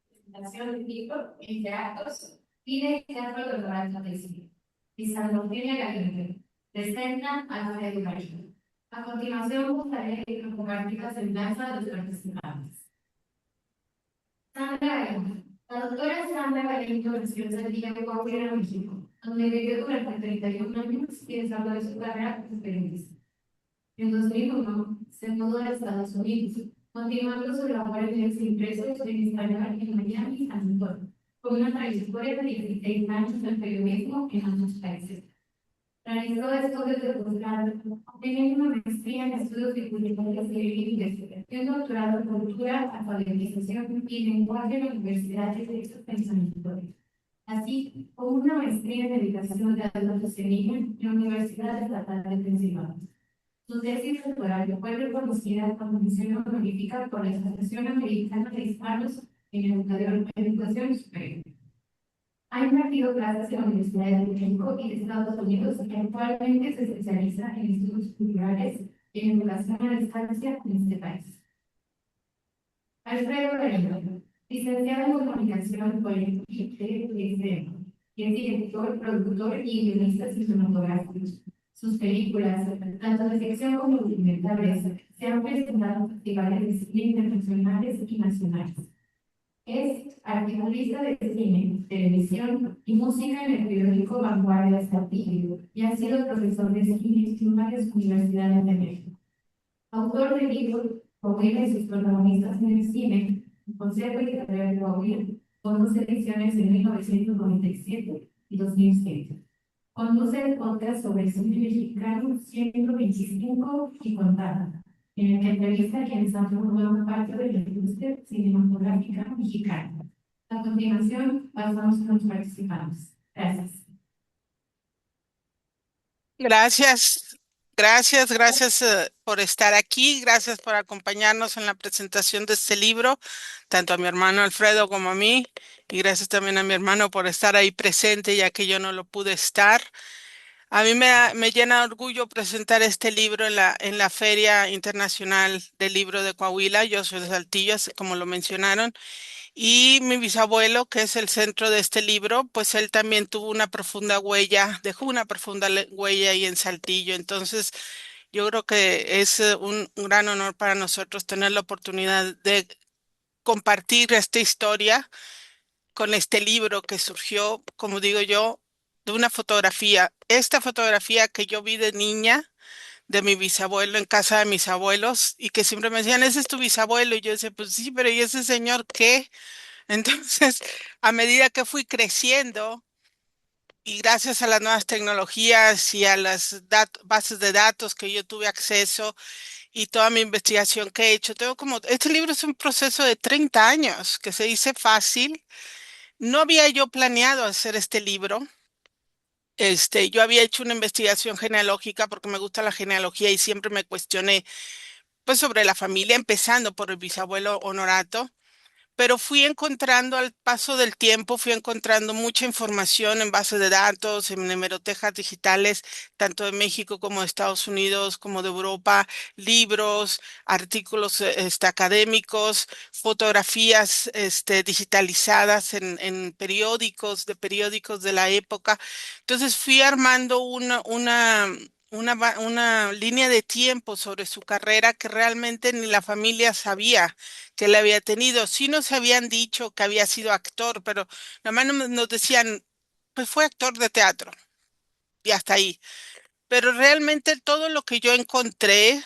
Presentación de libro entre actos y de teatro de Lorenzo Teixeira. Y San Martín Galindo, presentan a la educación. A continuación, mostraré las prácticas semblanza de los participantes. Sandra Galindo. La doctora Sandra Galindo nació en Santiago, Coahuila, México, donde vivió durante 31 años y desarrolló su carrera como periodista. En 2001 se mudó a Estados Unidos, continuando su labor en medios impresos en español en Miami y San Antonio, con una trayectoria de 16 años en periodismo en ambos países. Realizó estudios de posgrado, obteniendo una maestría en estudios de comunicación científica y un doctorado en cultura, alfabetización y lenguaje en la Universidad de Texas en San Antonio, así como una maestría en educación de adultos y niños en la Universidad Estatal de Pensilvania. Su tesis doctoral fue reconocida como mención honorífica por la Asociación Americana de Hispanos en Educación Superior. Ha impartido clases en la Universidad de México y de Estados Unidos y actualmente se especializa en estudios culturales y en educación a distancia en este país. Alfredo Galindo, licenciado en Comunicación por el ITESM, y es director, productor y guionista cinematográfico. Sus películas, tanto de ficción como documentales, se han presentado en festivales de cine internacionales y nacionales. Es articulista de cine, televisión y música en el periódico Vanguardia Saltillo y ha sido profesor de cine en varias universidades de México. Autor de libros Coahuila y sus protagonistas en el cine, El Consejo y Carrera de Coahuila, con dos ediciones en 1997 y 2007. Conduce el podcast sobre el cine mexicano 125 y contando, en el que entrevista a quienes han formado parte de la industria cinematográfica mexicana. A continuación, pasamos con los participantes. Gracias. Gracias, gracias por estar aquí, gracias por acompañarnos en la presentación de este libro, tanto a mi hermano Alfredo como a mí, y gracias también a mi hermano por estar ahí presente, ya que yo no lo pude estar. A mí me llena de orgullo presentar este libro en la Feria Internacional del Libro de Coahuila. Yo soy de Saltillo, así como lo mencionaron. Y mi bisabuelo, que es el centro de este libro, pues él también tuvo una profunda huella, dejó una profunda huella ahí en Saltillo. Entonces, yo creo que es un gran honor para nosotros tener la oportunidad de compartir esta historia con este libro que surgió, como digo yo, de una fotografía. Esta fotografía que yo vi de niña de mi bisabuelo en casa de mis abuelos y que siempre me decían, ese es tu bisabuelo. Y yo decía, pues sí, pero ¿y ese señor qué? Entonces, a medida que fui creciendo y gracias a las nuevas tecnologías y a las bases de datos que yo tuve acceso y toda mi investigación que he hecho, este libro es un proceso de 30 años que se dice fácil. No había yo planeado hacer este libro. Yo había hecho una investigación genealógica porque me gusta la genealogía y siempre me cuestioné, pues, sobre la familia, empezando por el bisabuelo Honorato. Pero fui encontrando al paso del tiempo, fui encontrando mucha información en bases de datos, en hemerotecas digitales, tanto de México como de Estados Unidos, como de Europa, libros, artículos académicos, fotografías digitalizadas en periódicos, de periódicos de la época. Entonces fui armando una línea de tiempo sobre su carrera que realmente ni la familia sabía que le había tenido. Sí nos habían dicho que había sido actor, pero nada más nos decían, pues fue actor de teatro y hasta ahí. Pero realmente todo lo que yo encontré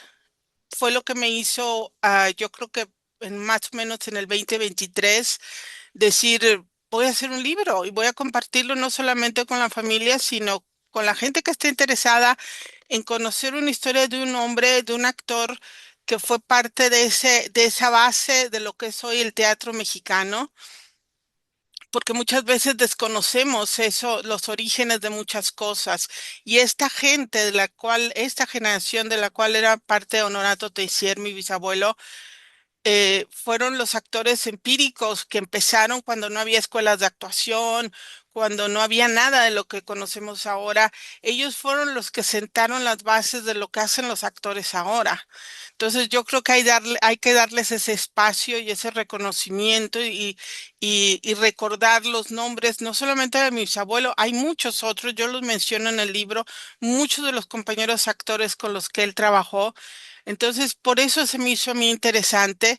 fue lo que me hizo, yo creo que más o menos en el 2023, decir, voy a hacer un libro y voy a compartirlo no solamente con la familia, sino con la gente que esté interesada en conocer una historia de un hombre, de un actor que fue parte de esa base de lo que es hoy el teatro mexicano, porque muchas veces desconocemos eso, los orígenes de muchas cosas. Y esta gente de la cual, esta generación de la cual era parte Honorato Teissier, mi bisabuelo, fueron los actores empíricos que empezaron cuando no había escuelas de actuación, cuando no había nada de lo que conocemos ahora. Ellos fueron los que sentaron las bases de lo que hacen los actores ahora. Entonces yo creo que hay que darles ese espacio y ese reconocimiento y recordar los nombres, no solamente de mis abuelos, hay muchos otros, yo los menciono en el libro, muchos de los compañeros actores con los que él trabajó. Entonces, por eso se me hizo a mí interesante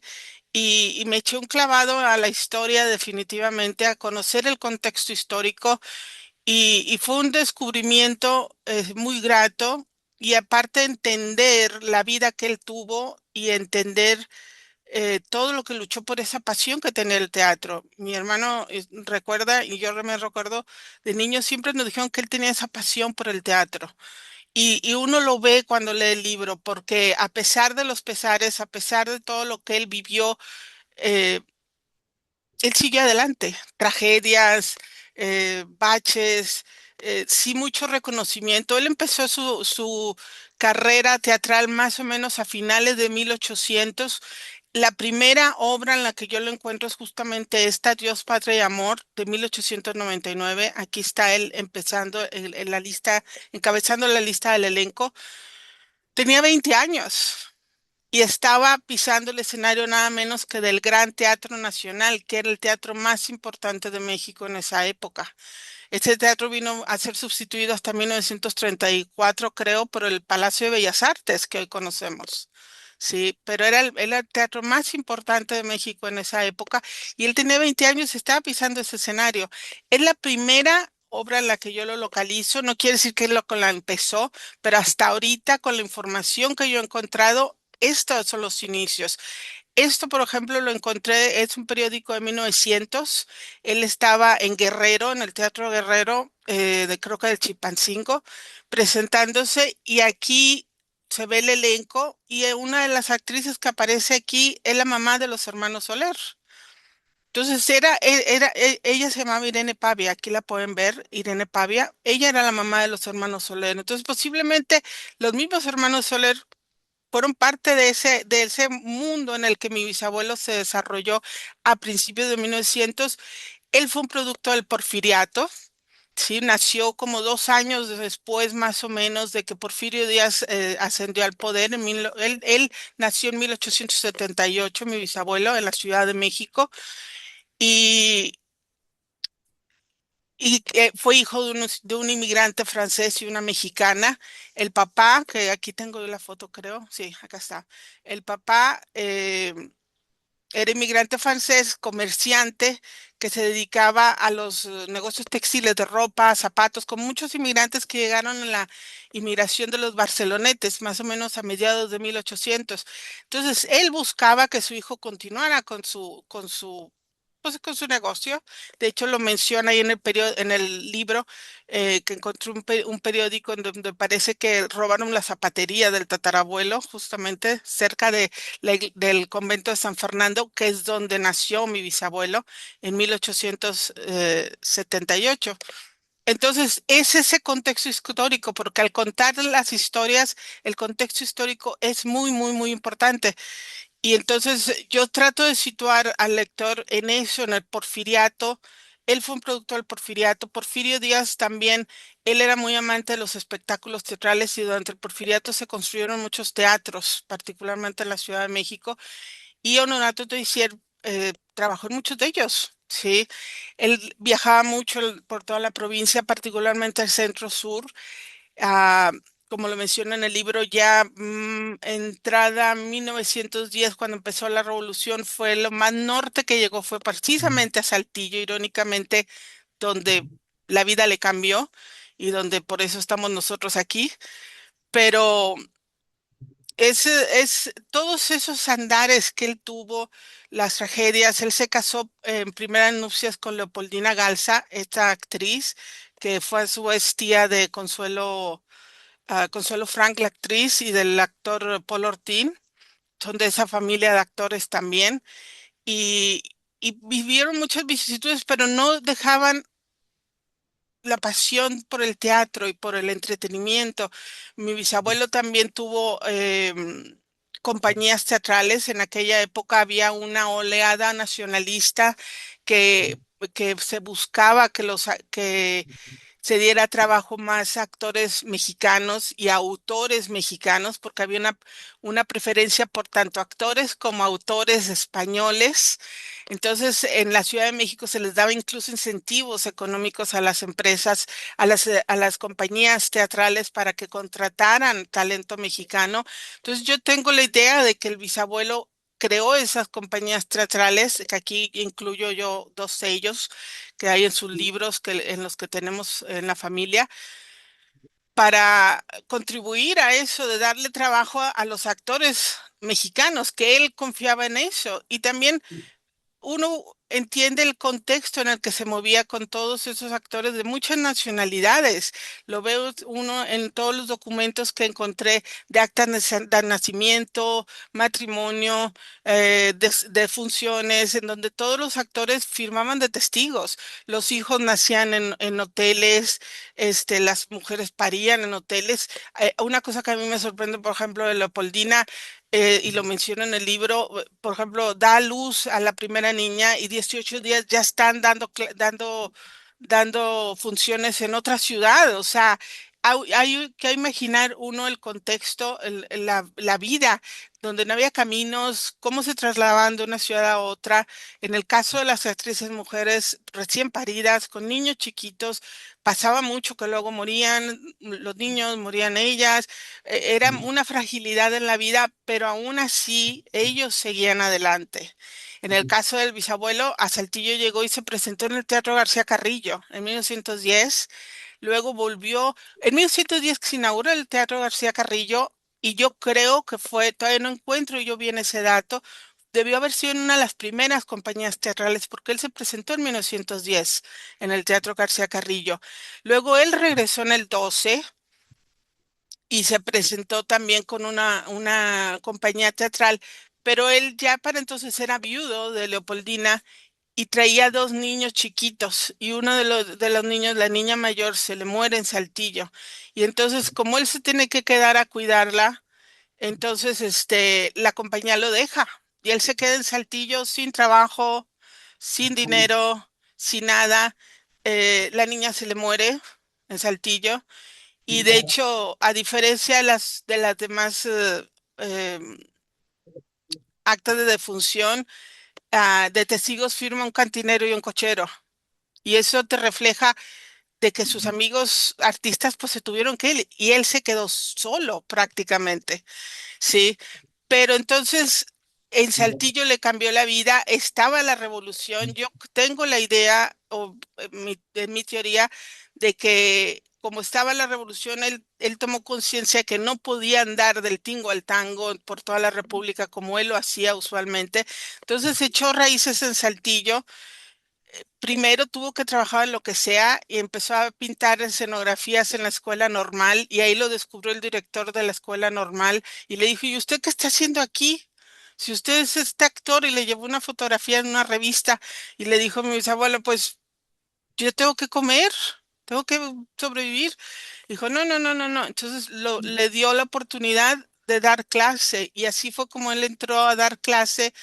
y me eché un clavado a la historia definitivamente, a conocer el contexto histórico y fue un descubrimiento muy grato y aparte entender la vida que él tuvo y entender todo lo que luchó por esa pasión que tenía el teatro. Mi hermano recuerda, y yo me recuerdo, de niño siempre nos dijeron que él tenía esa pasión por el teatro. Y uno lo ve cuando lee el libro, porque a pesar de los pesares, a pesar de todo lo que él vivió, eh, él siguió adelante. Tragedias, baches, sí mucho reconocimiento. Él empezó su carrera teatral más o menos a finales de 1800. La primera obra en la que yo lo encuentro es justamente esta, Dios, Patria y Amor, de 1899. Aquí está él empezando en la lista, encabezando la lista del elenco. Tenía 20 años y estaba pisando el escenario nada menos que del Gran Teatro Nacional, que era el teatro más importante de México en esa época. Este teatro vino a ser sustituido hasta 1934, creo, por el Palacio de Bellas Artes que hoy conocemos. Sí, pero era el teatro más importante de México en esa época y él tenía 20 años y estaba pisando ese escenario. Es la primera obra en la que yo lo localizo, no quiere decir que él la empezó, pero hasta ahorita con la información que yo he encontrado, estos son los inicios. Esto, por ejemplo, lo encontré, es un periódico de 1900. Él estaba en Guerrero, en el Teatro Guerrero, de creo que del Chilpancingo, presentándose y aquí se ve el elenco y una de las actrices que aparece aquí es la mamá de los hermanos Soler. Entonces ella se llamaba Irene Pavia, aquí la pueden ver, Irene Pavia. Ella era la mamá de los hermanos Soler. Entonces posiblemente los mismos hermanos Soler fueron parte de ese mundo en el que mi bisabuelo se desarrolló a principios de 1900. Él fue un producto del Porfiriato, sí, nació como 2 años después más o menos de que Porfirio Díaz ascendió al poder. Él nació en 1878, mi bisabuelo, en la Ciudad de México, y, y fue hijo de un inmigrante francés y una mexicana. El papá, que aquí tengo yo la foto, creo, sí, acá está. El papá era inmigrante francés, comerciante, que se dedicaba a los negocios textiles de ropa, zapatos, con muchos inmigrantes que llegaron en la inmigración de los barcelonetes, más o menos a mediados de 1800. Entonces, él buscaba que su hijo continuara pues, con su negocio. De hecho, lo menciona ahí en en el libro, que encontró un periódico en donde parece que robaron la zapatería del tatarabuelo, justamente cerca de del convento de San Fernando, que es donde nació mi bisabuelo en 1878. Entonces, es ese contexto histórico, porque al contar las historias, el contexto histórico es muy, muy, muy importante. Y entonces yo trato de situar al lector en eso, en el porfiriato. Él fue un productor del porfiriato. Porfirio Díaz también, él era muy amante de los espectáculos teatrales y durante el porfiriato se construyeron muchos teatros, particularmente en la Ciudad de México. Y Honorato Teixeira trabajó en muchos de ellos. Sí, él viajaba mucho por toda la provincia, particularmente el centro sur. Ah, como lo menciona en el libro, ya entrada 1910, cuando empezó la revolución, fue lo más norte que llegó, fue precisamente a Saltillo, irónicamente, donde la vida le cambió y donde por eso estamos nosotros aquí. Pero es todos esos andares que él tuvo, las tragedias, él se casó en primeras nupcias con Leopoldina Galza, esta actriz, que fue a su vez tía de Consuelo Frank, la actriz, y del actor Paul Ortín. Son de esa familia de actores también. Y, y vivieron muchas vicisitudes, pero no dejaban la pasión por el teatro y por el entretenimiento. Mi bisabuelo también tuvo compañías teatrales. En aquella época había una oleada nacionalista que que se buscaba que se diera trabajo más a actores mexicanos y a autores mexicanos, porque había una preferencia por tanto actores como autores españoles. Entonces, en la Ciudad de México se les daba incluso incentivos económicos a las empresas, a las compañías teatrales para que contrataran talento mexicano. Entonces, yo tengo la idea de que el bisabuelo creó esas compañías teatrales, que aquí incluyo yo dos sellos que hay en sus libros en los que tenemos en la familia, para contribuir a eso, de darle trabajo a los actores mexicanos, que él confiaba en eso. Y también uno entiende el contexto en el que se movía con todos esos actores de muchas nacionalidades. Lo veo uno en todos los documentos que encontré de actas de nacimiento, matrimonio, de funciones, en donde todos los actores firmaban de testigos. Los hijos nacían en hoteles, las mujeres parían en hoteles. Una cosa que a mí me sorprende, por ejemplo, de Leopoldina, y lo menciono en el libro, por ejemplo, da a luz a la primera niña y 18 días ya están dando funciones en otra ciudad. O sea, hay que imaginar uno el contexto, la vida, donde no había caminos, cómo se trasladaban de una ciudad a otra. En el caso de las actrices mujeres recién paridas, con niños chiquitos, pasaba mucho que luego morían los niños, morían ellas. Era una fragilidad en la vida, pero aún así ellos seguían adelante. En el caso del bisabuelo, a Saltillo llegó y se presentó en el Teatro García Carrillo en 1910. Luego volvió, en 1910 que se inauguró el Teatro García Carrillo, y yo creo que fue, todavía no encuentro yo bien ese dato, debió haber sido en una de las primeras compañías teatrales, porque él se presentó en 1910 en el Teatro García Carrillo. Luego él regresó en el 12 y se presentó también con una compañía teatral, pero él ya para entonces era viudo de Leopoldina y traía dos niños chiquitos, y uno de los niños, la niña mayor, se le muere en Saltillo. Y entonces, como él se tiene que quedar a cuidarla, entonces la compañía lo deja y él se queda en Saltillo sin trabajo, sin dinero, sin nada. La niña se le muere en Saltillo, y de hecho, a diferencia de las demás actas de defunción, de testigos firma un cantinero y un cochero. Y eso te refleja de que sus amigos artistas pues se tuvieron que ir y él se quedó solo prácticamente, ¿sí? Pero entonces en Saltillo le cambió la vida, estaba la revolución. Yo tengo la idea, o en mi teoría, de que como estaba la revolución, él tomó conciencia que no podía andar del tingo al tango por toda la República como él lo hacía usualmente. Entonces echó raíces en Saltillo. Primero tuvo que trabajar en lo que sea y empezó a pintar escenografías en la escuela normal, y ahí lo descubrió el director de la escuela normal y le dijo, ¿y usted qué está haciendo aquí? Si usted es este actor, y le llevó una fotografía en una revista y le dijo a mi bisabuelo, pues yo tengo que comer, tengo que sobrevivir. Dijo, no, no, no, no, no. Entonces le dio la oportunidad de dar clase, y así fue como él entró a dar clase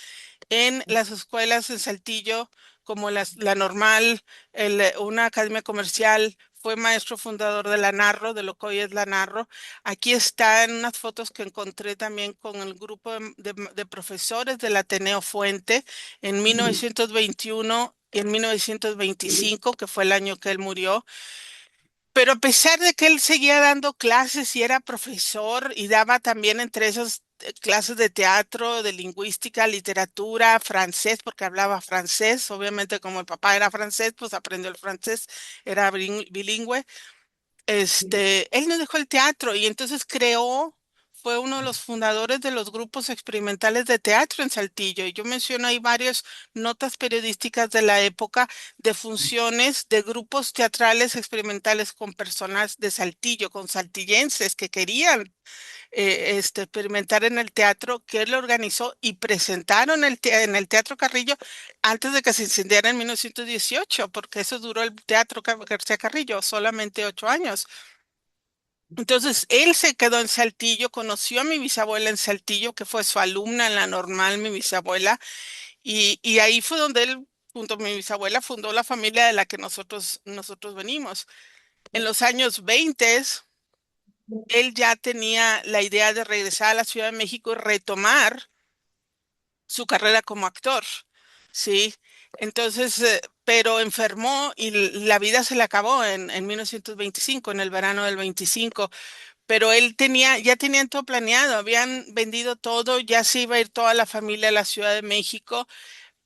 en las escuelas en Saltillo, como la Normal, una academia comercial. Fue maestro fundador de la Narro, de lo que hoy es la Narro. Aquí están unas fotos que encontré también con el grupo de profesores del Ateneo Fuente en 1921 y en 1925, que fue el año que él murió. Pero a pesar de que él seguía dando clases y era profesor y daba también entre esas clases de teatro, de lingüística, literatura, francés, porque hablaba francés, obviamente como el papá era francés, pues aprendió el francés, era bilingüe. Él no dejó el teatro y entonces fue uno de los fundadores de los grupos experimentales de teatro en Saltillo. Y yo menciono ahí varias notas periodísticas de la época de funciones de grupos teatrales experimentales con personas de Saltillo, con saltillenses que querían experimentar en el teatro, que él organizó y presentaron en el Teatro Carrillo antes de que se incendiara en 1918, porque eso duró el Teatro García Carrillo solamente 8 años. Entonces, él se quedó en Saltillo, conoció a mi bisabuela en Saltillo, que fue su alumna en la normal, mi bisabuela, y ahí fue donde él junto a mi bisabuela, fundó la familia de la que nosotros venimos. En los años 20, él ya tenía la idea de regresar a la Ciudad de México y retomar su carrera como actor, ¿sí? Entonces, pero enfermó y la vida se le acabó en 1925, en el verano del 25, pero él ya tenían todo planeado, habían vendido todo, ya se iba a ir toda la familia a la Ciudad de México.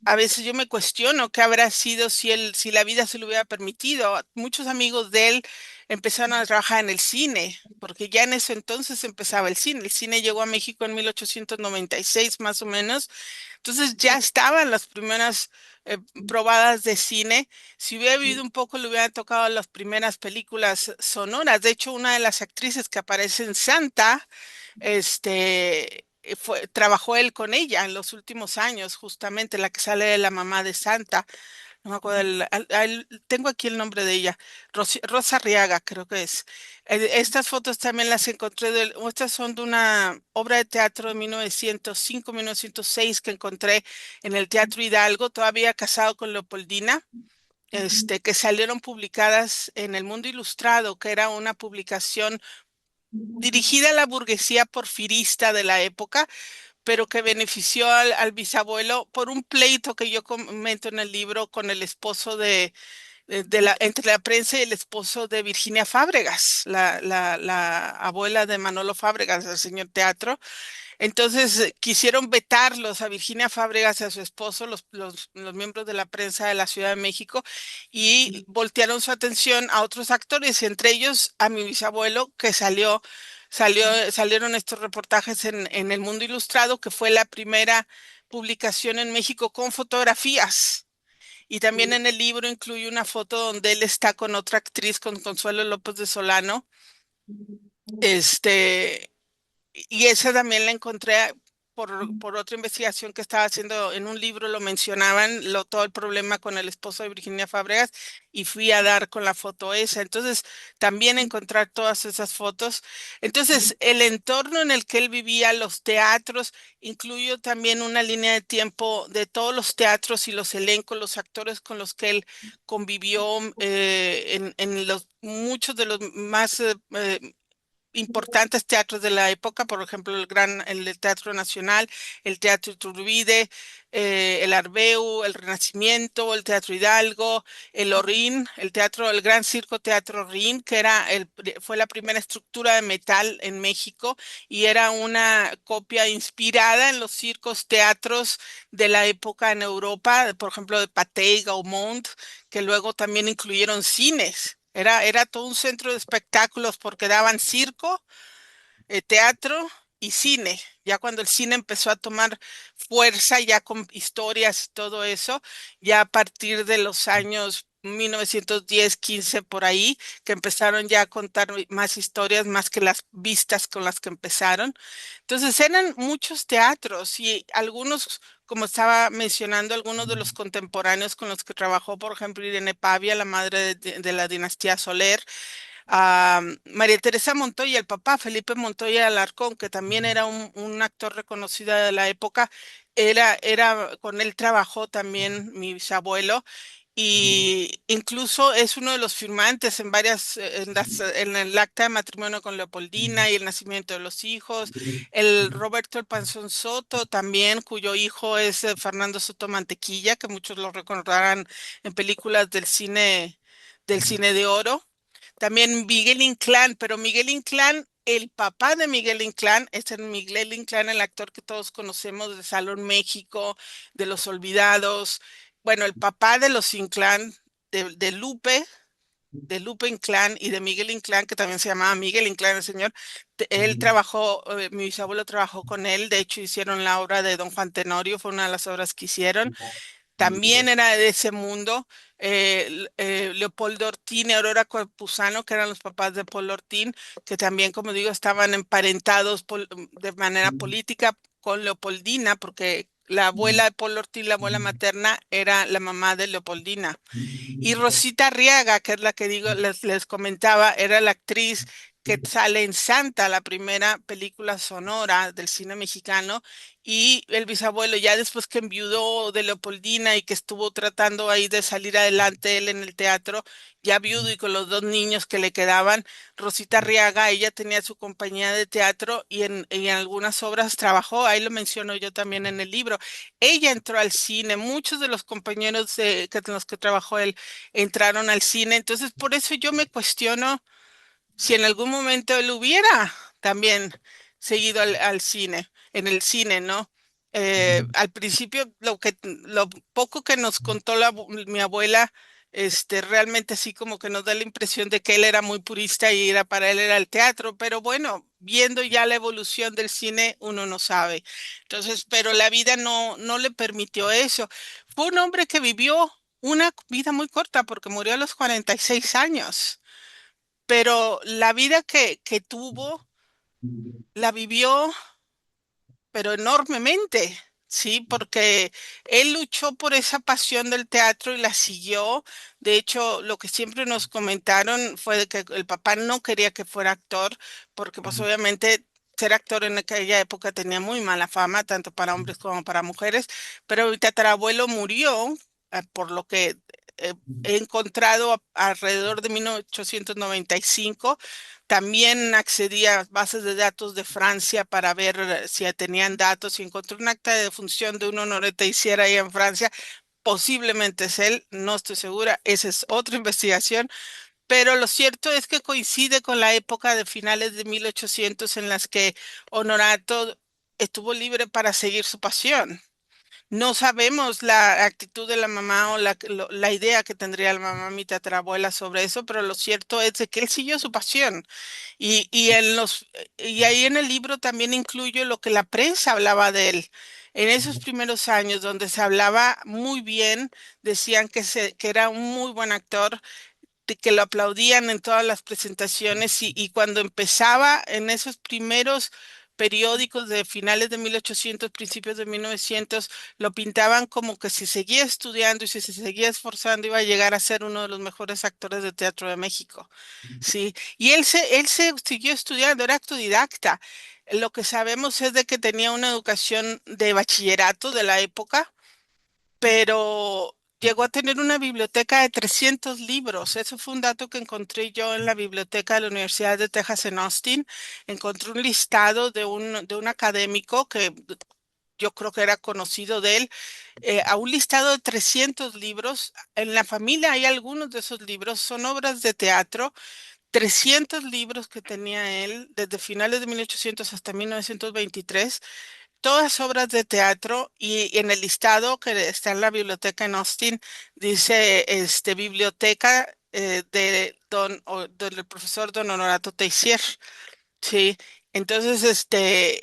A veces yo me cuestiono qué habrá sido si la vida se lo hubiera permitido. Muchos amigos de él empezaron a trabajar en el cine, porque ya en ese entonces empezaba el cine. El cine llegó a México en 1896 más o menos. Entonces ya estaban las primeras probadas de cine. Si hubiera vivido un poco, le hubieran tocado las primeras películas sonoras. De hecho, una de las actrices que aparece en Santa, trabajó él con ella en los últimos años, justamente la que sale de la mamá de Santa. No me acuerdo, tengo aquí el nombre de ella, Rosa Arriaga, creo que es. Estas fotos también las encontré, estas son de una obra de teatro de 1905-1906 que encontré en el Teatro Hidalgo, todavía casado con Leopoldina, que salieron publicadas en El Mundo Ilustrado, que era una publicación dirigida a la burguesía porfirista de la época, pero que benefició al bisabuelo por un pleito que yo comento en el libro con el esposo entre la prensa y el esposo de Virginia Fábregas, la abuela de Manolo Fábregas, el señor teatro. Entonces quisieron vetarlos a Virginia Fábregas y a su esposo, los miembros de la prensa de la Ciudad de México, y voltearon su atención a otros actores, entre ellos a mi bisabuelo, que salieron estos reportajes en El Mundo Ilustrado, que fue la primera publicación en México con fotografías. Y también en el libro incluye una foto donde él está con otra actriz, con Consuelo López de Solano. Este, y esa también la encontré por otra investigación que estaba haciendo en un libro, lo mencionaban, todo el problema con el esposo de Virginia Fábregas, y fui a dar con la foto esa. Entonces, también encontrar todas esas fotos. Entonces, el entorno en el que él vivía, los teatros, incluyo también una línea de tiempo de todos los teatros y los elencos, los actores con los que él convivió en muchos de los más importantes teatros de la época, por ejemplo, el Teatro Nacional, el Teatro Iturbide, el Arbeu, el Renacimiento, el Teatro Hidalgo, el Orín, el Gran Circo Teatro Orín, que fue la primera estructura de metal en México y era una copia inspirada en los circos teatros de la época en Europa, por ejemplo, de Pathé, Gaumont, que luego también incluyeron cines. Era todo un centro de espectáculos porque daban circo, teatro y cine. Ya cuando el cine empezó a tomar fuerza, ya con historias y todo eso, ya a partir de los años 1910, 15 por ahí, que empezaron ya a contar más historias, más que las vistas con las que empezaron. Entonces eran muchos teatros y algunos, como estaba mencionando, algunos de los contemporáneos con los que trabajó, por ejemplo, Irene Pavia, la madre de la dinastía Soler, a María Teresa Montoya, el papá Felipe Montoya Alarcón, que también era un actor reconocido de la época, con él trabajó también mi bisabuelo. Y incluso es uno de los firmantes en en el acta de matrimonio con Leopoldina y el nacimiento de los hijos. El Roberto El Panzón Soto también, cuyo hijo es Fernando Soto Mantequilla, que muchos lo recordarán en películas del cine de oro. También Miguel Inclán, pero Miguel Inclán, el papá de Miguel Inclán, es el Miguel Inclán, el actor que todos conocemos de Salón México, de Los Olvidados. Bueno, el papá de los Inclán, de Lupe Inclán y de Miguel Inclán, que también se llamaba Miguel Inclán, el señor. Él trabajó, mi bisabuelo trabajó con él, de hecho hicieron la obra de Don Juan Tenorio, fue una de las obras que hicieron. También era de ese mundo. Leopoldo Ortín y Aurora Campuzano, que eran los papás de Paul Ortín, que también, como digo, estaban emparentados de manera política con Leopoldina, porque la abuela de Paul Ortín, la abuela materna, era la mamá de Leopoldina. Y Rosita Arriaga, que es la que digo, les comentaba, era la actriz que sale en Santa, la primera película sonora del cine mexicano, y el bisabuelo, ya después que enviudó de Leopoldina y que estuvo tratando ahí de salir adelante él en el teatro, ya viudo y con los dos niños que le quedaban, Rosita Arriaga, ella tenía su compañía de teatro y en algunas obras trabajó, ahí lo menciono yo también en el libro. Ella entró al cine, muchos de los compañeros con los que trabajó él entraron al cine, entonces por eso yo me cuestiono si en algún momento él hubiera también seguido al cine, en el cine, ¿no? Al principio, lo poco que nos contó mi abuela, realmente así como que nos da la impresión de que él era muy purista y era para él era el teatro, pero bueno, viendo ya la evolución del cine, uno no sabe. Entonces, pero la vida no le permitió eso. Fue un hombre que vivió una vida muy corta porque murió a los 46 años, pero la vida que tuvo la vivió, pero enormemente, ¿sí? Porque él luchó por esa pasión del teatro y la siguió. De hecho, lo que siempre nos comentaron fue de que el papá no quería que fuera actor, porque pues obviamente ser actor en aquella época tenía muy mala fama, tanto para hombres como para mujeres, pero mi tatarabuelo murió, por lo que he encontrado alrededor de 1895. También accedí a bases de datos de Francia para ver si tenían datos y encontré un acta de defunción de un honorete hiciera ahí en Francia. Posiblemente es él, no estoy segura, esa es otra investigación, pero lo cierto es que coincide con la época de finales de 1800 en las que Honorato estuvo libre para seguir su pasión. No sabemos la actitud de la mamá o la idea que tendría la mamá, mi tatarabuela, sobre eso, pero lo cierto es de que él siguió su pasión. Y ahí en el libro también incluyo lo que la prensa hablaba de él. En esos primeros años donde se hablaba muy bien, decían que era un muy buen actor, de que lo aplaudían en todas las presentaciones y cuando empezaba en esos primeros periódicos de finales de 1800, principios de 1900, lo pintaban como que si seguía estudiando y si se seguía esforzando iba a llegar a ser uno de los mejores actores de teatro de México. Sí, y él se siguió estudiando, era autodidacta. Lo que sabemos es de que tenía una educación de bachillerato de la época, pero llegó a tener una biblioteca de 300 libros. Eso fue un dato que encontré yo en la biblioteca de la Universidad de Texas en Austin. Encontré un listado de un académico que yo creo que era conocido de él, a un listado de 300 libros. En la familia hay algunos de esos libros, son obras de teatro. 300 libros que tenía él desde finales de 1800 hasta 1923, todas obras de teatro y en el listado que está en la biblioteca en Austin dice biblioteca del profesor Don Honorato Teissier. Sí, entonces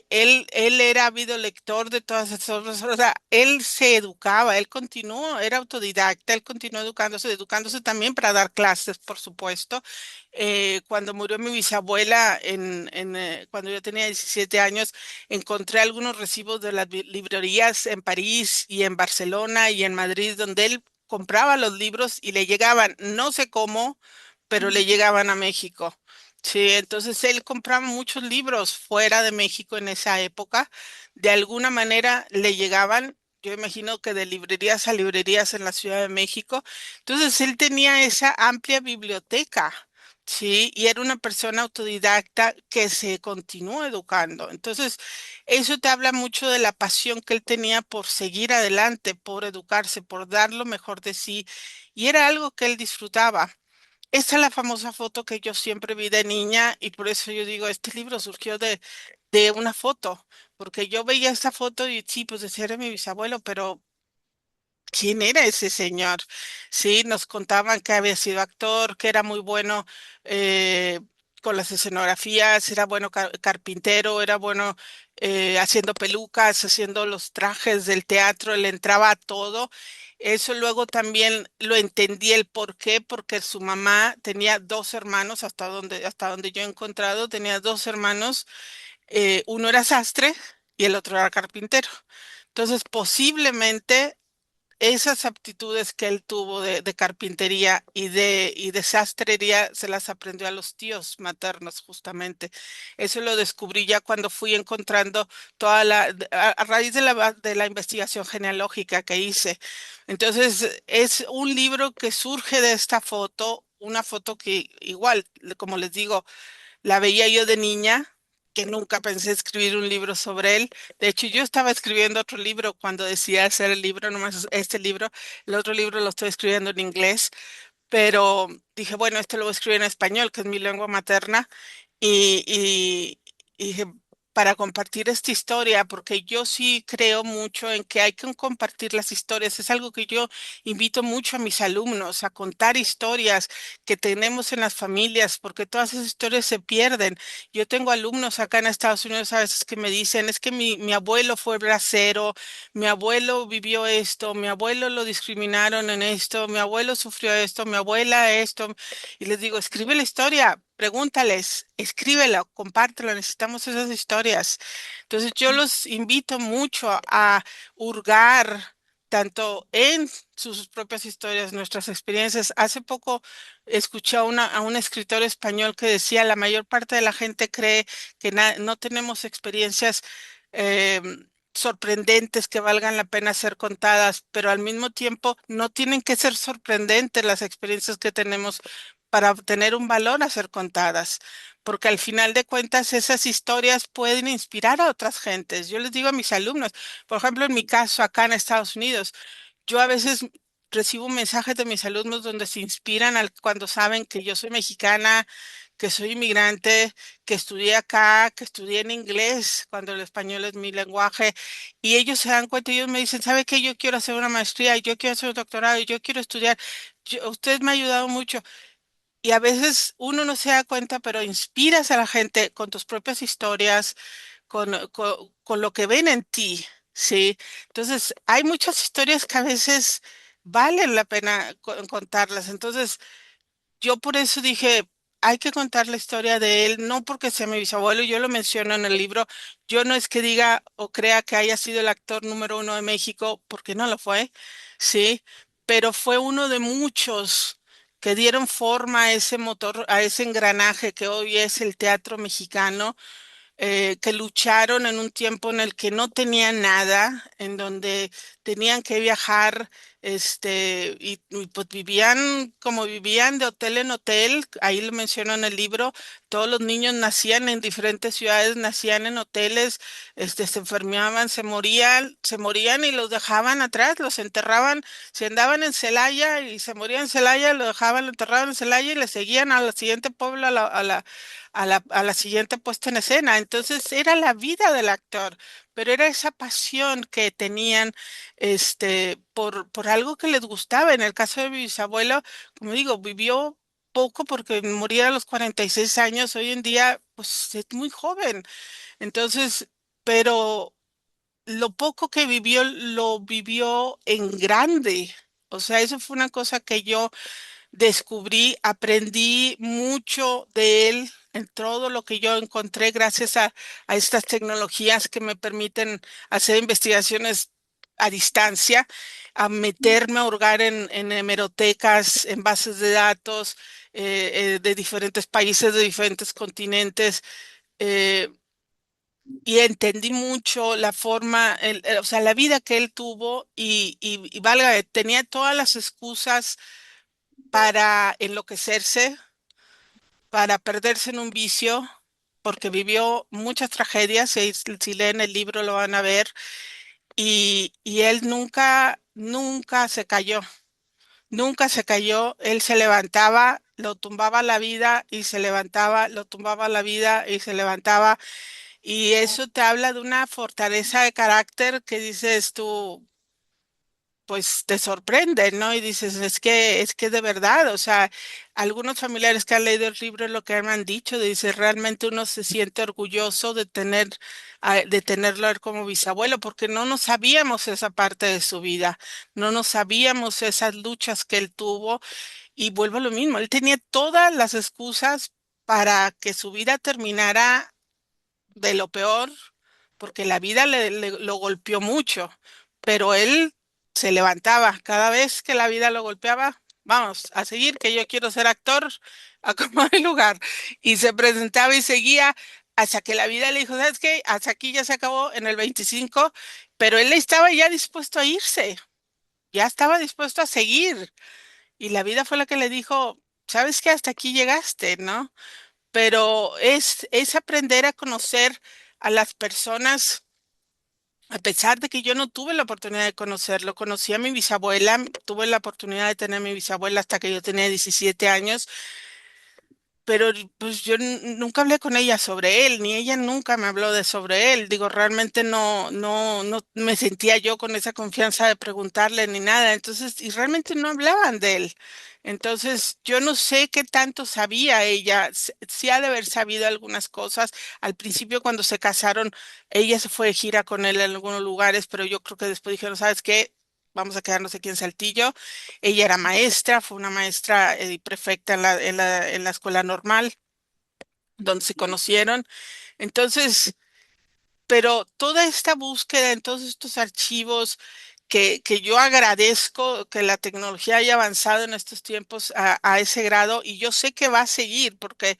él era ávido lector de todas esas obras, o sea, él se educaba, él continuó, era autodidacta, él continuó educándose también para dar clases, por supuesto. Cuando murió mi bisabuela, cuando yo tenía 17 años, encontré algunos recibos de las librerías en París y en Barcelona y en Madrid, donde él compraba los libros y le llegaban, no sé cómo, pero le llegaban a México. Sí, entonces él compraba muchos libros fuera de México en esa época. De alguna manera le llegaban, yo imagino que de librerías a librerías en la Ciudad de México. Entonces él tenía esa amplia biblioteca, sí, y era una persona autodidacta que se continuó educando. Entonces, eso te habla mucho de la pasión que él tenía por seguir adelante, por educarse, por dar lo mejor de sí, y era algo que él disfrutaba. Esta es la famosa foto que yo siempre vi de niña y por eso yo digo, este libro surgió de una foto, porque yo veía esta foto y sí, pues decía era mi bisabuelo, pero ¿quién era ese señor? Sí, nos contaban que había sido actor, que era muy bueno eh, con las escenografías, era bueno carpintero, era bueno haciendo pelucas, haciendo los trajes del teatro, le entraba a todo. Eso luego también lo entendí el por qué, porque su mamá tenía dos hermanos, hasta donde yo he encontrado, tenía dos hermanos, uno era sastre y el otro era carpintero. Entonces, posiblemente esas aptitudes que él tuvo de carpintería y de sastrería se las aprendió a los tíos maternos, justamente. Eso lo descubrí ya cuando fui encontrando a raíz de la investigación genealógica que hice. Entonces, es un libro que surge de esta foto, una foto que igual, como les digo, la veía yo de niña, que nunca pensé escribir un libro sobre él. De hecho, yo estaba escribiendo otro libro cuando decidí hacer el libro, nomás este libro. El otro libro lo estoy escribiendo en inglés, pero dije, bueno, este lo voy a escribir en español, que es mi lengua materna, y dije, para compartir esta historia, porque yo sí creo mucho en que hay que compartir las historias. Es algo que yo invito mucho a mis alumnos, a contar historias que tenemos en las familias, porque todas esas historias se pierden. Yo tengo alumnos acá en Estados Unidos a veces que me dicen, es que mi abuelo fue bracero, mi abuelo vivió esto, mi abuelo lo discriminaron en esto, mi abuelo sufrió esto, mi abuela esto. Y les digo, escribe la historia, pregúntales, escríbela, compártela, necesitamos esas historias. Entonces yo los invito mucho a hurgar tanto en sus propias historias, nuestras experiencias. Hace poco escuché a un escritor español que decía, la mayor parte de la gente cree que no tenemos experiencias sorprendentes que valgan la pena ser contadas, pero al mismo tiempo no tienen que ser sorprendentes las experiencias que tenemos para tener un valor a ser contadas, porque al final de cuentas esas historias pueden inspirar a otras gentes. Yo les digo a mis alumnos, por ejemplo, en mi caso acá en Estados Unidos, yo a veces recibo mensajes de mis alumnos donde se inspiran cuando saben que yo soy mexicana, que soy inmigrante, que estudié acá, que estudié en inglés, cuando el español es mi lenguaje, y ellos se dan cuenta y ellos me dicen, ¿sabe qué? Yo quiero hacer una maestría, yo quiero hacer un doctorado, yo quiero estudiar. Usted me ha ayudado mucho. Y a veces uno no se da cuenta, pero inspiras a la gente con tus propias historias, con lo que ven en ti, ¿sí? Entonces, hay muchas historias que a veces valen la pena contarlas. Entonces, yo por eso dije, hay que contar la historia de él, no porque sea mi bisabuelo, yo lo menciono en el libro, yo no es que diga o crea que haya sido el actor número uno de México, porque no lo fue, sí, pero fue uno de muchos que dieron forma a ese motor, a ese engranaje que hoy es el teatro mexicano, que lucharon en un tiempo en el que no tenían nada, en donde tenían que viajar, pues vivían como vivían de hotel en hotel, ahí lo menciono en el libro, todos los niños nacían en diferentes ciudades, nacían en hoteles, se enfermaban, se morían y los dejaban atrás, los enterraban, si andaban en Celaya y se morían en Celaya, lo dejaban, lo enterraban en Celaya y le seguían a la siguiente pueblo, a la siguiente puesta en escena. Entonces era la vida del actor, pero era esa pasión que tenían por algo que les gustaba. En el caso de mi bisabuelo, como digo, vivió poco porque moría a los 46 años. Hoy en día, pues es muy joven. Entonces, pero lo poco que vivió, lo vivió en grande. O sea, eso fue una cosa que yo descubrí, aprendí mucho de él en todo lo que yo encontré gracias a estas tecnologías que me permiten hacer investigaciones a distancia, a meterme a hurgar en hemerotecas, en bases de datos de diferentes países, de diferentes continentes. eh, y entendí mucho la forma, o sea, la vida que él tuvo y valga, tenía todas las excusas para enloquecerse, para perderse en un vicio, porque vivió muchas tragedias, si leen el libro lo van a ver, y él nunca, nunca se cayó, nunca se cayó, él se levantaba, lo tumbaba la vida y se levantaba, lo tumbaba la vida y se levantaba, y eso te habla de una fortaleza de carácter que dices tú, pues te sorprende, ¿no? Y dices, es que de verdad, o sea, algunos familiares que han leído el libro lo que me han dicho, dice, realmente uno se siente orgulloso de tenerlo a él como bisabuelo, porque no nos sabíamos esa parte de su vida, no nos sabíamos esas luchas que él tuvo, y vuelvo a lo mismo, él tenía todas las excusas para que su vida terminara de lo peor, porque la vida lo golpeó mucho, pero él se levantaba cada vez que la vida lo golpeaba. Vamos, a seguir, que yo quiero ser actor, a como de lugar. Y se presentaba y seguía hasta que la vida le dijo, ¿sabes qué? Hasta aquí ya se acabó en el 25, pero él estaba ya dispuesto a irse, ya estaba dispuesto a seguir. Y la vida fue la que le dijo, ¿sabes qué? Hasta aquí llegaste, ¿no? Pero es aprender a conocer a las personas, a pesar de que yo no tuve la oportunidad de conocerlo. Conocí a mi bisabuela, tuve la oportunidad de tener a mi bisabuela hasta que yo tenía 17 años, pero pues yo nunca hablé con ella sobre él, ni ella nunca me habló de sobre él. Digo, realmente no me sentía yo con esa confianza de preguntarle ni nada. Entonces, y realmente no hablaban de él. Entonces, yo no sé qué tanto sabía ella. Sí ha de haber sabido algunas cosas. Al principio, cuando se casaron, ella se fue de gira con él en algunos lugares, pero yo creo que después dijeron, ¿sabes qué? Vamos a quedarnos aquí en Saltillo. Ella era maestra, fue una maestra y prefecta en la escuela normal, donde se conocieron. Entonces, pero toda esta búsqueda en todos estos archivos que yo agradezco que la tecnología haya avanzado en estos tiempos a ese grado, y yo sé que va a seguir, porque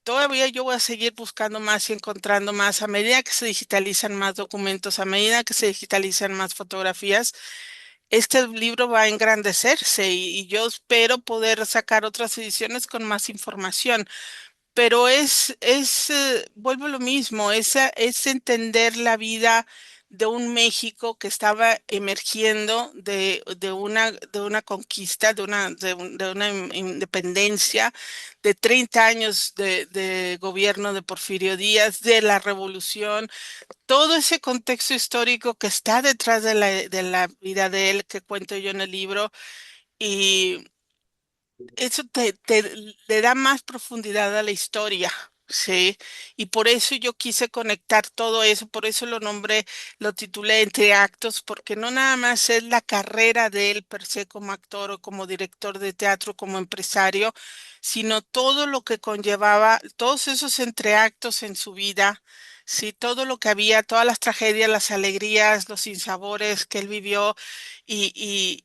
todavía yo voy a seguir buscando más y encontrando más a medida que se digitalizan más documentos, a medida que se digitalizan más fotografías. Este libro va a engrandecerse y yo espero poder sacar otras ediciones con más información, pero vuelvo a lo mismo, es entender la vida de un México que estaba emergiendo de una conquista, de una independencia, de 30 años de gobierno de Porfirio Díaz, de la revolución, todo ese contexto histórico que está detrás de la vida de él, que cuento yo en el libro, y eso le da más profundidad a la historia, ¿sí? Y por eso yo quise conectar todo eso, por eso lo nombré, lo titulé Entre Actos, porque no nada más es la carrera de él per se como actor o como director de teatro, como empresario, sino todo lo que conllevaba, todos esos entreactos en su vida. Sí, todo lo que había, todas las tragedias, las alegrías, los sinsabores que él vivió y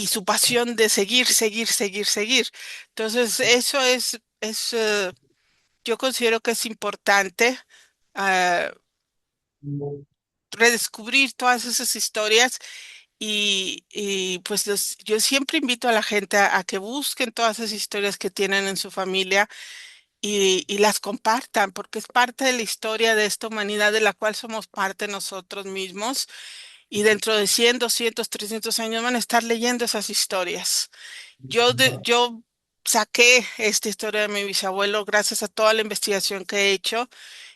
su pasión de seguir, seguir, seguir, seguir. Entonces, yo considero que es importante ah, redescubrir todas esas historias y pues yo siempre invito a la gente a que busquen todas esas historias que tienen en su familia y las compartan, porque es parte de la historia de esta humanidad de la cual somos parte nosotros mismos. Y dentro de 100, 200, 300 años van a estar leyendo esas historias. Yo saqué esta historia de mi bisabuelo gracias a toda la investigación que he hecho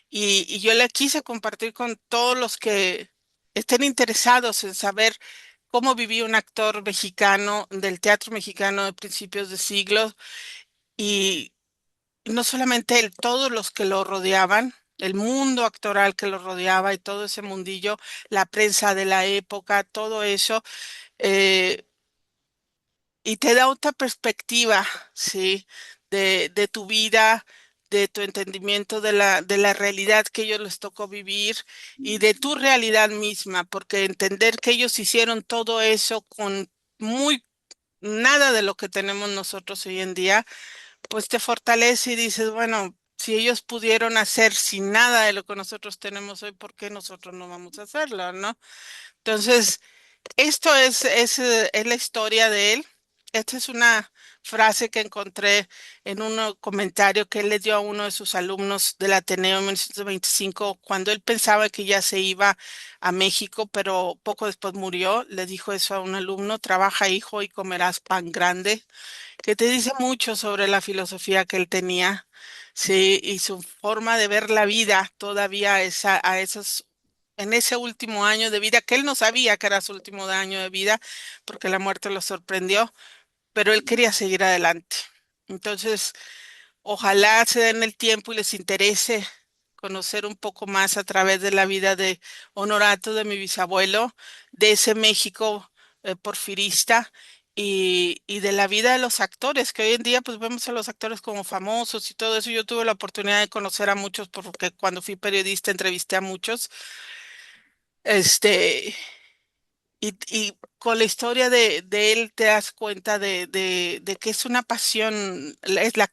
y yo la quise compartir con todos los que estén interesados en saber cómo vivía un actor mexicano del teatro mexicano de principios de siglo y no solamente él, todos los que lo rodeaban. El mundo actoral que lo rodeaba y todo ese mundillo, la prensa de la época, todo eso, eh, y te da otra perspectiva, ¿sí? De tu vida, de tu entendimiento de la realidad que ellos les tocó vivir y de tu realidad misma, porque entender que ellos hicieron todo eso con muy nada de lo que tenemos nosotros hoy en día, pues te fortalece y dices, bueno, si ellos pudieron hacer sin nada de lo que nosotros tenemos hoy, ¿por qué nosotros no vamos a hacerlo, no? Entonces, es la historia de él. Esta es una frase que encontré en un comentario que él le dio a uno de sus alumnos del Ateneo en 1925, cuando él pensaba que ya se iba a México, pero poco después murió. Le dijo eso a un alumno: trabaja, hijo, y comerás pan grande, que te dice mucho sobre la filosofía que él tenía, sí, y su forma de ver la vida todavía a esos, en ese último año de vida, que él no sabía que era su último año de vida, porque la muerte lo sorprendió, pero él quería seguir adelante. Entonces, ojalá se den el tiempo y les interese conocer un poco más a través de la vida de Honorato, de mi bisabuelo, de ese México porfirista y de la vida de los actores, que hoy en día pues vemos a los actores como famosos y todo eso. Yo tuve la oportunidad de conocer a muchos porque cuando fui periodista entrevisté a muchos. Este, Y con la historia de él te das cuenta de que es una pasión,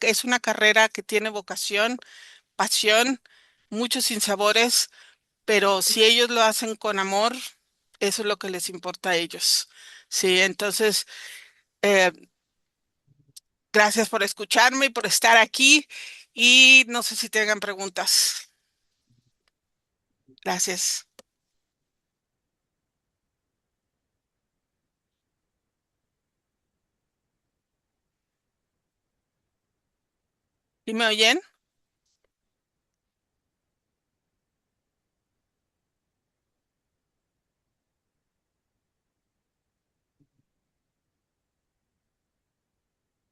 es una carrera que tiene vocación, pasión, muchos sinsabores, pero si ellos lo hacen con amor, eso es lo que les importa a ellos. Sí, entonces, eh, gracias por escucharme y por estar aquí y no sé si tengan preguntas. Gracias. ¿Y me oyen?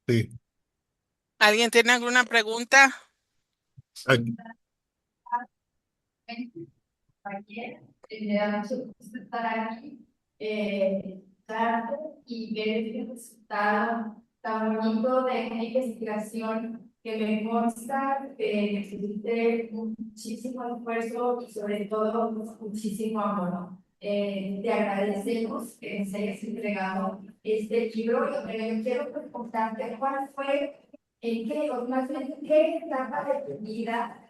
Sí. ¿Alguien tiene alguna pregunta? Aquí- Ayer, me da mucho gusto estar aquí, escucharte y ver este resultado tan bonito de una investigación que me consta que necesite muchísimo esfuerzo y sobre todo muchísimo amor. Te agradecemos que nos hayas entregado este libro, pero yo quiero preguntarte cuál fue, en qué, o más bien, qué etapa de tu vida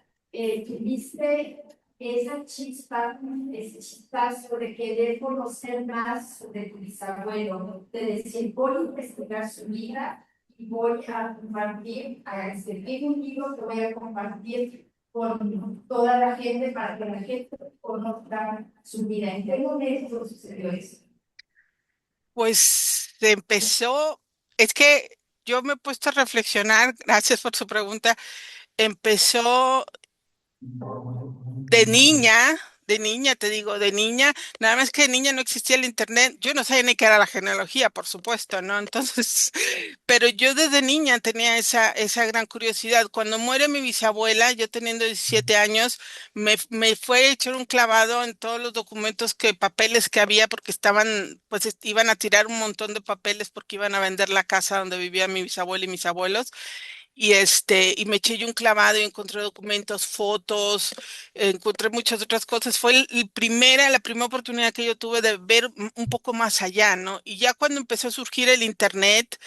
tuviste esa chispa, ese chispazo de querer conocer más sobre tu bisabuelo, de decir, voy a investigar su vida y voy a compartir, a escribir un libro que voy a compartir con toda la gente para que la gente conozca su vida. ¿En qué momento sucedió eso? Pues empezó, es que yo me he puesto a reflexionar, gracias por su pregunta, empezó de niña, te digo, de niña, nada más que de niña no existía el internet, yo no sabía ni qué era la genealogía, por supuesto, ¿no? Entonces, pero yo desde niña tenía esa gran curiosidad. Cuando muere mi bisabuela, yo teniendo 17 años, me fue a echar un clavado en todos los documentos papeles que había, porque estaban, pues iban a tirar un montón de papeles porque iban a vender la casa donde vivía mi bisabuela y mis abuelos. Y me eché yo un clavado y encontré documentos, fotos, encontré muchas otras cosas. Fue la primera oportunidad que yo tuve de ver un poco más allá, ¿no? Y ya cuando empezó a surgir el internet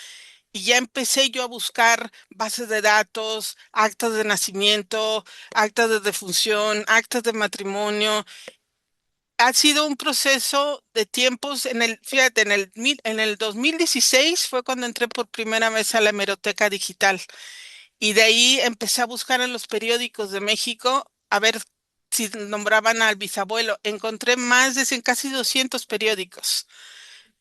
y ya empecé yo a buscar bases de datos, actas de nacimiento, actas de defunción, actas de matrimonio. Ha sido un proceso de tiempos fíjate, en el 2016 fue cuando entré por primera vez a la hemeroteca digital. Y de ahí empecé a buscar en los periódicos de México a ver si nombraban al bisabuelo. Encontré más de 100, casi 200 periódicos.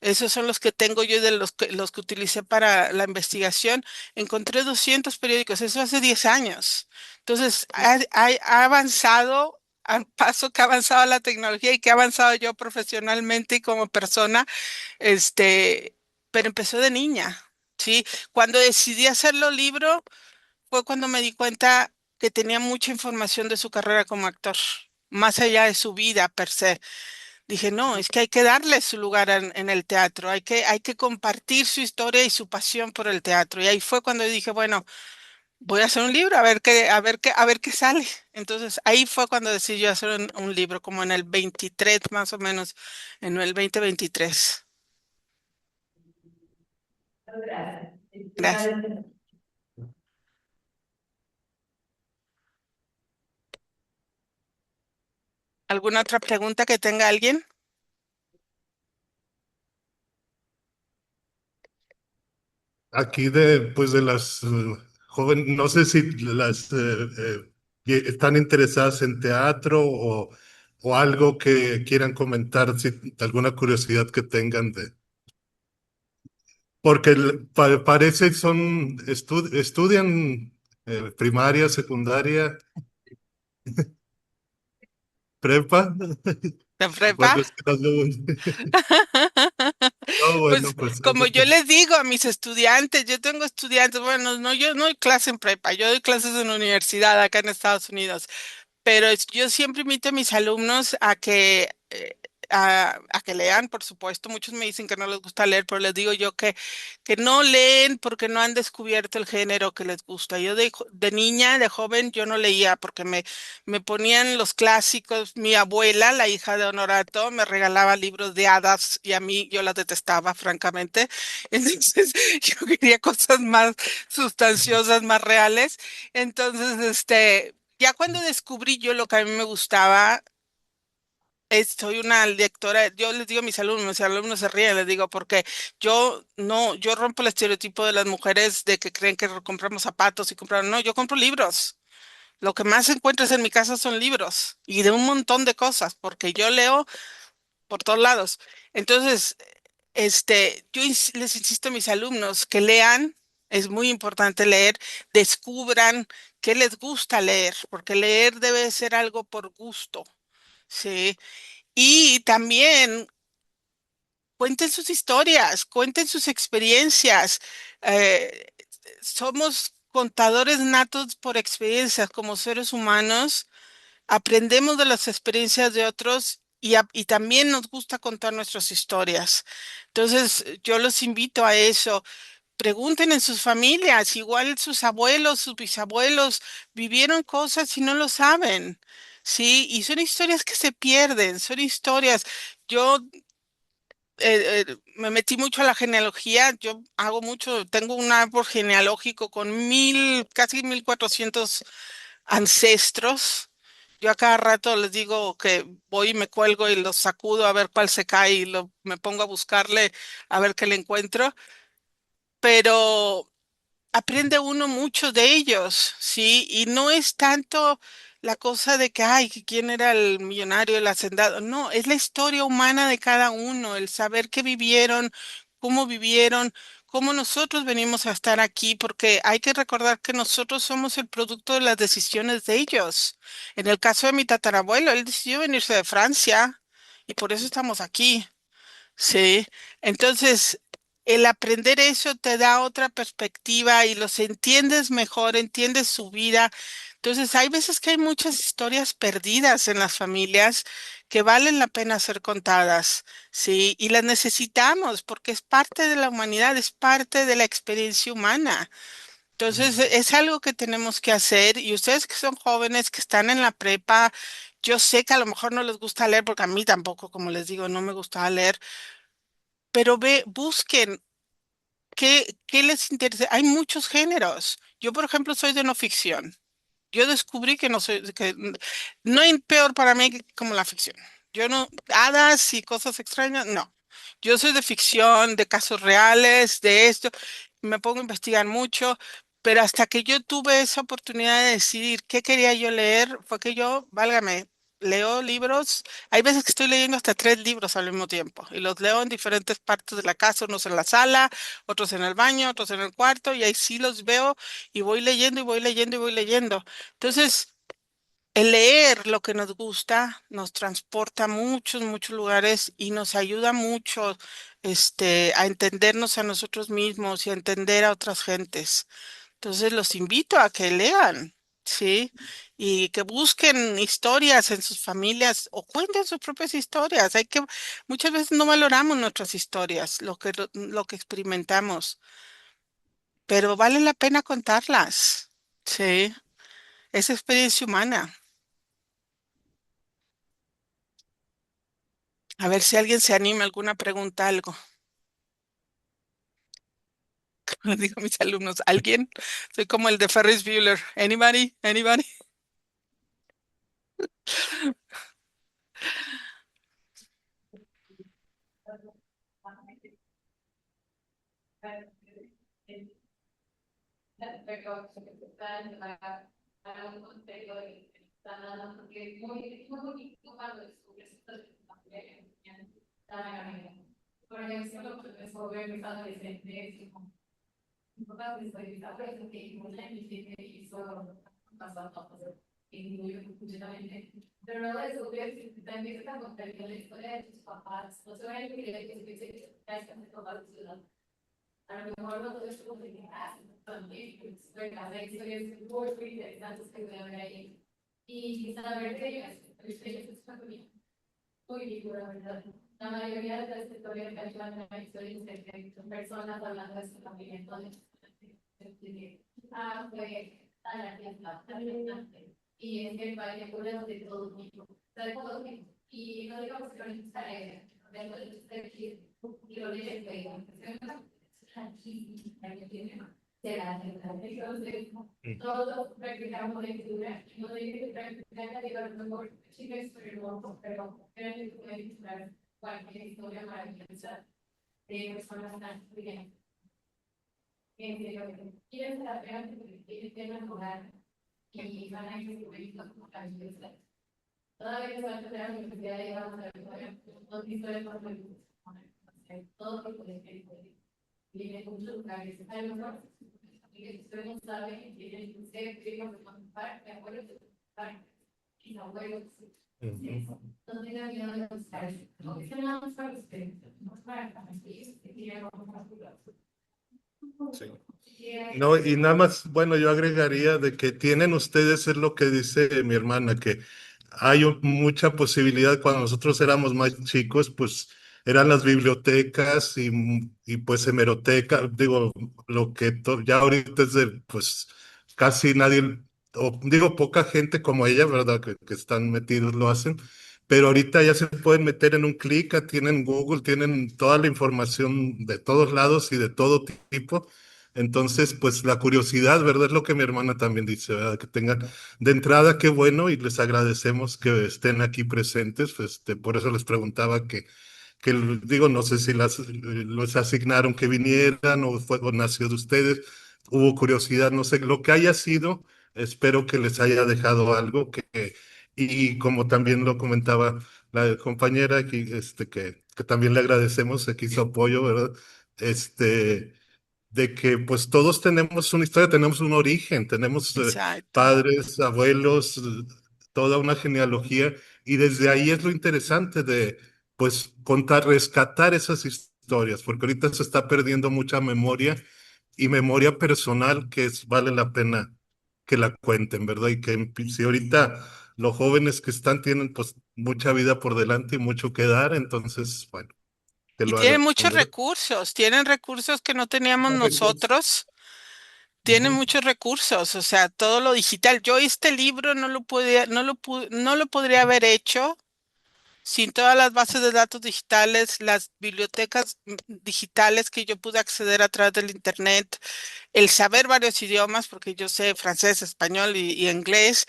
Esos son los que tengo yo de los que utilicé para la investigación. Encontré 200 periódicos, eso hace 10 años. Entonces, ha avanzado al paso que ha avanzado la tecnología y que ha avanzado yo profesionalmente y como persona, este, pero empezó de niña, ¿sí? Cuando decidí hacerlo libro, fue cuando me di cuenta que tenía mucha información de su carrera como actor, más allá de su vida per se. Dije, no, es que hay que darle su lugar en el teatro, hay que compartir su historia y su pasión por el teatro. Y ahí fue cuando dije, bueno, voy a hacer un libro, a ver qué sale. Entonces, ahí fue cuando decidí yo hacer un libro, como en el 23 más o menos, en el 2023. Gracias. Gracias. ¿Alguna otra pregunta que tenga alguien? Aquí pues de las jóvenes, no sé si las están interesadas en teatro o algo que quieran comentar, si alguna curiosidad que tengan porque parece son estudian primaria, secundaria, prepa. ¿De prepa? Bueno, es que no, no, bueno, Pues pues como yo les digo a mis estudiantes, yo tengo estudiantes, bueno, no, yo no doy clase en prepa, yo doy clases en universidad acá en Estados Unidos, pero yo siempre invito a mis alumnos a que a que lean, por supuesto. Muchos me dicen que no les gusta leer, pero les digo yo que no leen porque no han descubierto el género que les gusta. Yo de niña, de joven, yo no leía porque me ponían los clásicos. Mi abuela, la hija de Honorato, me regalaba libros de hadas y a mí yo las detestaba, francamente. Entonces yo quería cosas más sustanciosas, más reales. Entonces, ya cuando descubrí yo lo que a mí me gustaba, soy una lectora, yo les digo a mis alumnos se ríen, les digo, porque yo no, yo rompo el estereotipo de las mujeres de que creen que compramos zapatos y compramos, no, yo compro libros. Lo que más encuentras en mi casa son libros y de un montón de cosas, porque yo leo por todos lados. Entonces, les insisto a mis alumnos que lean, es muy importante leer, descubran qué les gusta leer, porque leer debe ser algo por gusto, ¿sí? Y también cuenten sus historias, cuenten sus experiencias. Eh, Somos contadores natos por experiencias como seres humanos, aprendemos de las experiencias de otros y también nos gusta contar nuestras historias. Entonces, yo los invito a eso. Pregunten en sus familias, igual sus abuelos, sus bisabuelos vivieron cosas y no lo saben. Sí, y son historias que se pierden, son historias. Yo me metí mucho a la genealogía, yo hago mucho, tengo un árbol genealógico con casi 1400 ancestros. Yo a cada rato les digo que voy y me cuelgo y los sacudo a ver cuál se cae y me pongo a buscarle a ver qué le encuentro, pero aprende uno mucho de ellos, ¿sí? Y no es tanto la cosa de que, ay, que quién era el millonario, el hacendado. No, es la historia humana de cada uno, el saber qué vivieron, cómo nosotros venimos a estar aquí, porque hay que recordar que nosotros somos el producto de las decisiones de ellos. En el caso de mi tatarabuelo, él decidió venirse de Francia y por eso estamos aquí. Sí, entonces el aprender eso te da otra perspectiva y los entiendes mejor, entiendes su vida. Entonces hay veces que hay muchas historias perdidas en las familias que valen la pena ser contadas, sí, y las necesitamos porque es parte de la humanidad, es parte de la experiencia humana. Entonces es algo que tenemos que hacer y ustedes que son jóvenes, que están en la prepa, yo sé que a lo mejor no les gusta leer porque a mí tampoco, como les digo, no me gustaba leer, pero busquen qué les interesa. Hay muchos géneros. Yo, por ejemplo, soy de no ficción. Yo descubrí que no soy, que no hay peor para mí como la ficción. Yo no, hadas y cosas extrañas, no. Yo soy de ficción, de casos reales, de esto. Me pongo a investigar mucho, pero hasta que yo tuve esa oportunidad de decidir qué quería yo leer, fue que yo, válgame, leo libros. Hay veces que estoy leyendo hasta 3 libros al mismo tiempo y los leo en diferentes partes de la casa, unos en la sala, otros en el baño, otros en el cuarto, y ahí sí los veo y voy leyendo y voy leyendo y voy leyendo. Entonces, el leer lo que nos gusta nos transporta a muchos, muchos lugares y nos ayuda mucho, a entendernos a nosotros mismos y a entender a otras gentes. Entonces, los invito a que lean, ¿sí? Y que busquen historias en sus familias o cuenten sus propias historias. Muchas veces no valoramos nuestras historias, lo que experimentamos, pero vale la pena contarlas, ¿sí? Es experiencia humana. A ver si alguien se anima, alguna pregunta, algo. Le digo a mis alumnos, ¿alguien? Soy como el de Ferris Bueller. Anybody? Anybody? Pero está para un contexto de porque es muy bonito cuando descubres estas también por ejemplo, sobre mis adolescentes, importante estoy hablando que incluye que hizo pasado incluyo completamente. Pero no descubrir que también está contando la historia de tus papás, no se va a incluir que se me toma la ciudad. A lo mejor no todo es como de también, pues, la historia es muy interesante que voy a ver ahí. Y saber que ellos es familia. Uy, la verdad. La mayoría de las historias que ayudan a la historia de personas hablando de su familia. Entonces, fue a la fiesta, y es que vaya de todo tipo, de todo tipo. Y no digamos que y lo de aquí, se la entonces, todos practicamos lectura, no digo que practicar, digo, a lo mejor sí me experimento, pero creo que pueden usar cualquier historia maravillosa de personas tan brillantes. Quieren saber que quieren mejorar y van a ir como maravillosa. Todavía que va a tener la universidad de vamos a ver dos historias más todo tipo de gente. Y en muchos lugares, a lo mejor que ustedes no saben, que ustedes quieren participar, de acuerdo, y no abuelos. No tengan miedo de buscar. No es nada más para ustedes, no es para ustedes, que quieren Sí. No, y nada más, bueno, yo agregaría de que tienen ustedes, es lo que dice mi hermana, que hay mucha posibilidad cuando nosotros éramos más chicos, pues eran las bibliotecas y pues hemeroteca, digo, lo que ya ahorita es de, pues casi nadie, o digo, poca gente como ella, ¿verdad? Que están metidos lo hacen, pero ahorita ya se pueden meter en un clic, tienen Google, tienen toda la información de todos lados y de todo tipo. Entonces, pues la curiosidad, ¿verdad? Es lo que mi hermana también dice, ¿verdad? Que tengan de entrada, qué bueno, y les agradecemos que estén aquí presentes. Pues, por eso les preguntaba digo, no sé si los asignaron que vinieran o nació de ustedes, hubo curiosidad, no sé, lo que haya sido, espero que les haya dejado algo y como también lo comentaba la compañera aquí, que también le agradecemos aquí su apoyo, ¿verdad? Este de que pues todos tenemos una historia, tenemos un origen, tenemos Exacto. padres, abuelos, toda una genealogía y desde ahí es lo interesante de pues contar, rescatar esas historias, porque ahorita se está perdiendo mucha memoria y memoria personal vale la pena que la cuenten, ¿verdad? Y que si ahorita los jóvenes que están tienen pues mucha vida por delante y mucho que dar, entonces, bueno, que Y lo hagan, ¿verdad? tienen recursos que no teníamos Los recursos. nosotros, tienen Ujú. muchos recursos, o sea, todo lo digital. Yo este libro no lo podría haber hecho sin todas las bases de datos digitales, las bibliotecas digitales que yo pude acceder a través del internet, el saber varios idiomas, porque yo sé francés, español y inglés,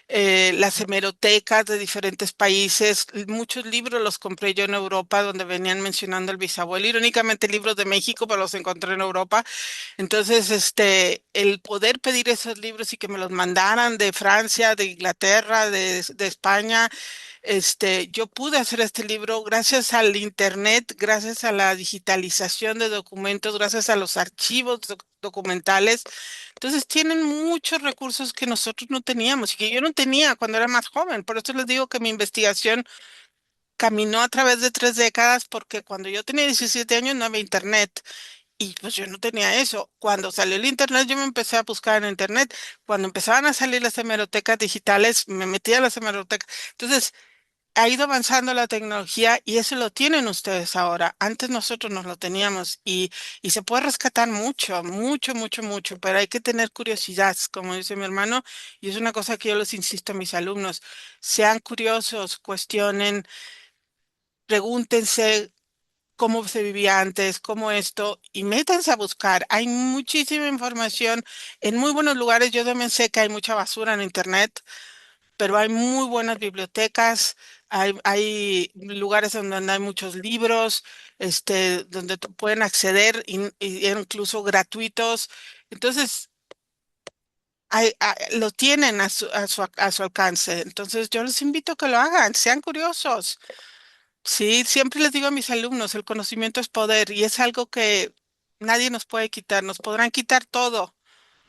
las hemerotecas de diferentes países, muchos libros los compré yo en Europa, donde venían mencionando el bisabuelo, irónicamente libros de México, pero los encontré en Europa. Entonces, el poder pedir esos libros y que me los mandaran de Francia, de Inglaterra, de España, yo pude hacer este libro gracias al internet, gracias a la digitalización de documentos, gracias a los archivos documentales. Entonces tienen muchos recursos que nosotros no teníamos y que yo no tenía cuando era más joven. Por eso les digo que mi investigación caminó a través de 3 décadas porque cuando yo tenía 17 años no había internet. Y pues yo no tenía eso. Cuando salió el internet, yo me empecé a buscar en internet. Cuando empezaban a salir las hemerotecas digitales, me metí a las hemerotecas. Entonces, ha ido avanzando la tecnología y eso lo tienen ustedes ahora. Antes nosotros no lo teníamos y se puede rescatar mucho, mucho, mucho, mucho, pero hay que tener curiosidad, como dice mi hermano, y es una cosa que yo les insisto a mis alumnos. Sean curiosos, cuestionen, pregúntense cómo se vivía antes, cómo esto, y métanse a buscar. Hay muchísima información en muy buenos lugares. Yo también sé que hay mucha basura en internet, pero hay muy buenas bibliotecas, hay lugares donde hay muchos libros, donde pueden acceder, y incluso gratuitos. Entonces, lo tienen a su alcance. Entonces, yo les invito a que lo hagan, sean curiosos. Sí, siempre les digo a mis alumnos, el conocimiento es poder y es algo que nadie nos puede quitar. Nos podrán quitar todo,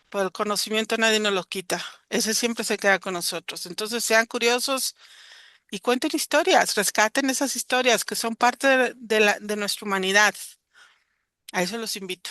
pero el conocimiento nadie nos lo quita. Ese siempre se queda con nosotros. Entonces sean curiosos y cuenten historias, rescaten esas historias que son parte de nuestra humanidad. A eso los invito.